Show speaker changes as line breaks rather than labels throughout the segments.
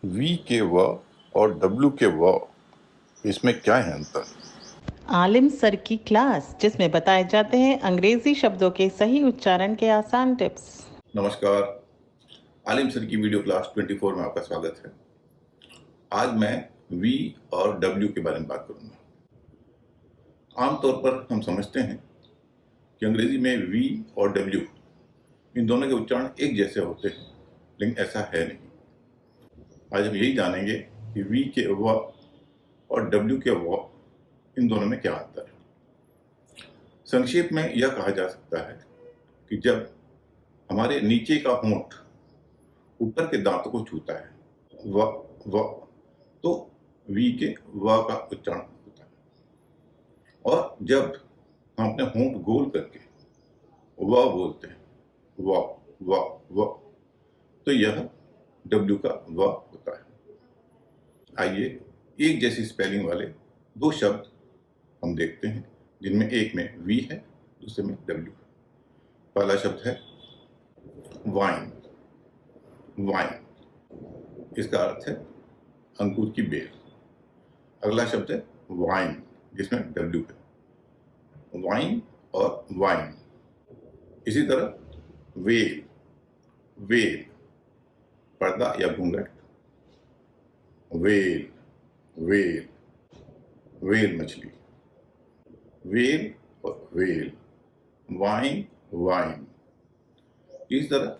We के व और डब्ल्यू के व, इसमें क्या है अंतर?
आलिम सर की क्लास जिसमें बताए जाते हैं अंग्रेजी शब्दों के सही उच्चारण के आसान टिप्स।
नमस्कार, आलिम सर की वीडियो क्लास 24 में आपका स्वागत है। आज मैं वी और डब्ल्यू के बारे में बात करूंगा। आमतौर पर हम समझते हैं कि अंग्रेजी में वी और डब्ल्यू इन दोनों के उच्चारण एक जैसे होते हैं, लेकिन ऐसा है नहीं। आज हम यही जानेंगे कि वी के व और डब्ल्यू के व इन दोनों में क्या अंतर है। संक्षेप में यह कहा जा सकता है कि जब हमारे नीचे का होंठ ऊपर के दांतों को छूता है व व तो वी के व का उच्चारण होता है, और जब हम अपने होंठ गोल करके व बोलते हैं व व व तो यह डब्ल्यू का व होता है। आइए एक जैसी स्पेलिंग वाले दो शब्द हम देखते हैं, जिनमें एक में वी है, दूसरे में डब्ल्यू है। पहला शब्द है वाइन। वाइन इसका अर्थ है अंगूर की बेल। अगला शब्द है वाइन, जिसमें डब्ल्यू है। वाइन और वाइन। इसी तरह वेल। वेल पर्दा या घूंघट। वेल वेल वेल मछली। वेल और वेल। Wine wine. इस तरह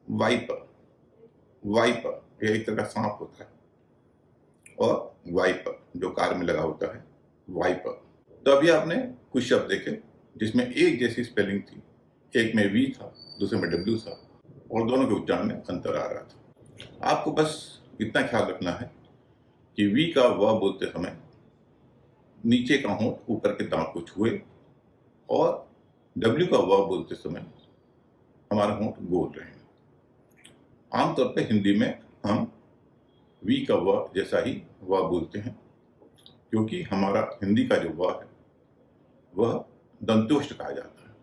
वाइपर। वाइपर यह एक तरह का सांप होता है, और वाइपर जो कार में लगा होता है वाइपर। तो अभी आपने कुछ शब्द देखे जिसमें एक जैसी स्पेलिंग थी, एक में वी था, दूसरे में डब्ल्यू था, और दोनों के उच्चारण में अंतर आ रहा था। आपको बस इतना ख्याल रखना है कि वी का व बोलते समय नीचे का होंठ ऊपर के दांत को छुए, और डब्ल्यू का व बोलते समय हमारा होंठ गोल रहे। आमतौर पर हिंदी में हम वी का व जैसा ही व बोलते हैं, क्योंकि हमारा हिंदी का जो व है वह दंतोष्ठ कहा जाता है।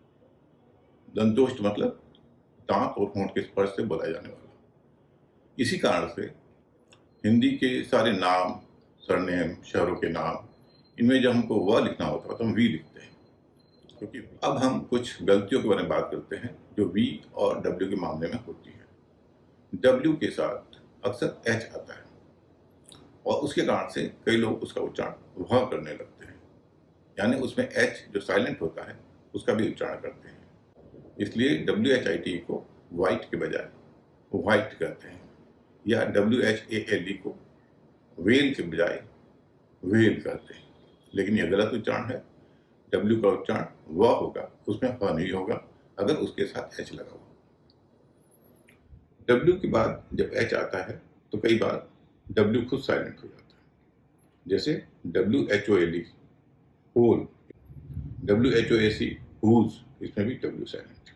दंतोष्ठ मतलब दांत और होंठ के स्पर्श से बोला जाने वाला। इसी कारण से हिंदी के सारे नाम, सरनेम, शहरों के नाम, इनमें जब हमको व लिखना होता है तो हम वी लिखते हैं। क्योंकि अब हम कुछ गलतियों के बारे में बात करते हैं जो वी और डब्ल्यू के मामले में होती है। डब्ल्यू के साथ अक्सर एच आता है, और उसके कारण से कई लोग उसका उच्चारण वह करने लगते हैं, यानी उसमें एच जो साइलेंट होता है उसका भी उच्चारण करते हैं। इसलिए WHIT को वाइट के बजाय वाइट कहते हैं, या WHALE को वेल के बजाय वेल कहते हैं। लेकिन यह गलत उच्चारण है। डब्ल्यू का उच्चारण व होगा, उसमें ह नहीं होगा अगर उसके साथ एच लगा हो। डब्ल्यू के बाद जब एच आता है तो कई बार डब्ल्यू खुद साइलेंट हो जाता है, जैसे WHOLE होल, WHOAC हुज, इसमें भी डब्ल्यू साइलेंट है।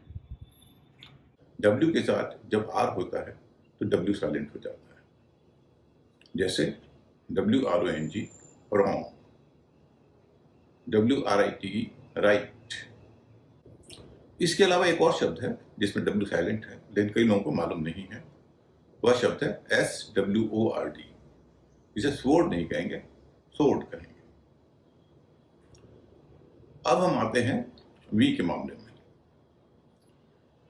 डब्ल्यू के साथ जब आर होता है तो डब्ल्यू साइलेंट हो जाता है, जैसे WRONG रॉन्ग, WRITE राइट। इसके अलावा एक और शब्द है जिसमें डब्ल्यू साइलेंट है, लेकिन कई लोगों को मालूम नहीं है। वह शब्द है SWORD। इसे स्वॉर्ड नहीं कहेंगे, सोर्ड कहेंगे। अब हम आते हैं वी के मामले में।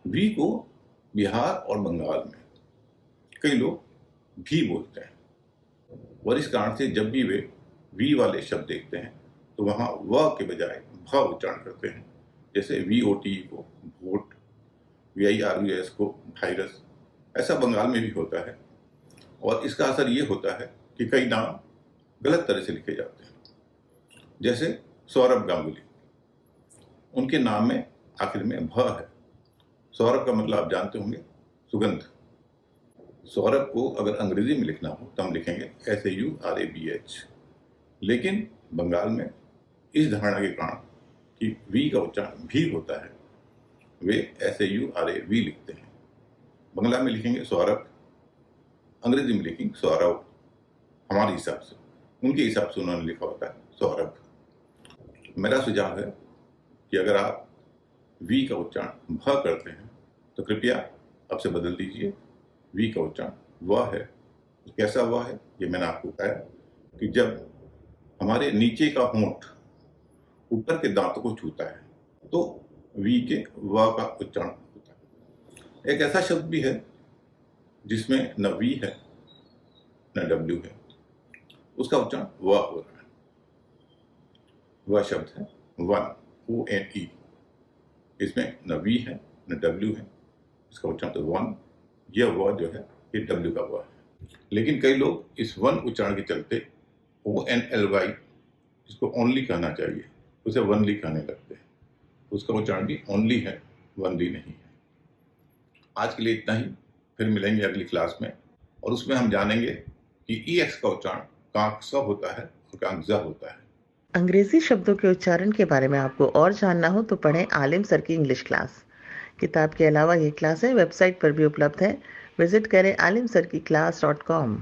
वी को बिहार और बंगाल में कई लोग भी बोलते हैं, और इस कारण से जब भी वे वी वाले शब्द देखते हैं तो वहां व के बजाय भ उच्चारण करते हैं, जैसे VOTE को वोट, VIRUS को वायरस। ऐसा बंगाल में भी होता है, और इसका असर ये होता है कि कई नाम गलत तरह से लिखे जाते हैं, जैसे सौरभ गांगुली। उनके नाम में आखिर में भ है। सौरभ का मतलब आप जानते होंगे, सुगंध। सौरभ को अगर अंग्रेजी में लिखना हो तो हम लिखेंगे SAURABH, लेकिन बंगाल में इस धारणा के कारण कि वी का उच्चारण भी होता है, वे SAURAV लिखते हैं। बंगला में लिखेंगे सौरभ, अंग्रेजी में लिखेंगे सौरभ। हमारे हिसाब से, उनके हिसाब से उन्होंने लिखा होता है सौरभ। मेरा सुझाव है कि अगर आप वी का उच्चारण भ करते हैं तो कृपया अब से बदल दीजिए। वी का उच्चारण व है, कैसा हुआ है ये मैंने आपको बताया कि जब हमारे नीचे का होंठ ऊपर के दांतों को छूता है तो वी के व का उच्चारण होता है। एक ऐसा शब्द भी है जिसमें न वी है न डब्ल्यू है, उसका उच्चारण व हो रहा है। वह शब्द है वन, ONE। इसमें न वी है न डब्ल्यू है, इसका उच्चारण तो वन। यह व जो है ये डब्ल्यू का व है। लेकिन कई लोग इस वन उच्चारण के चलते ONLY, जिसको ओनली कहना चाहिए, उसे वनली कहने लगते हैं। उसका उच्चारण भी ओनली है, वनली नहीं है। आज के लिए इतना ही, फिर मिलेंगे अगली क्लास में और उसमें हम जानेंगे कि EX का उच्चारण कांक स होता है और कांक ज होता है।
अंग्रेजी शब्दों के उच्चारण के बारे में आपको और जानना हो तो पढ़ें आलिम सर की इंग्लिश क्लास। किताब के अलावा ये क्लासें वेबसाइट पर भी उपलब्ध है। विजिट करें alimsarkiclass.com।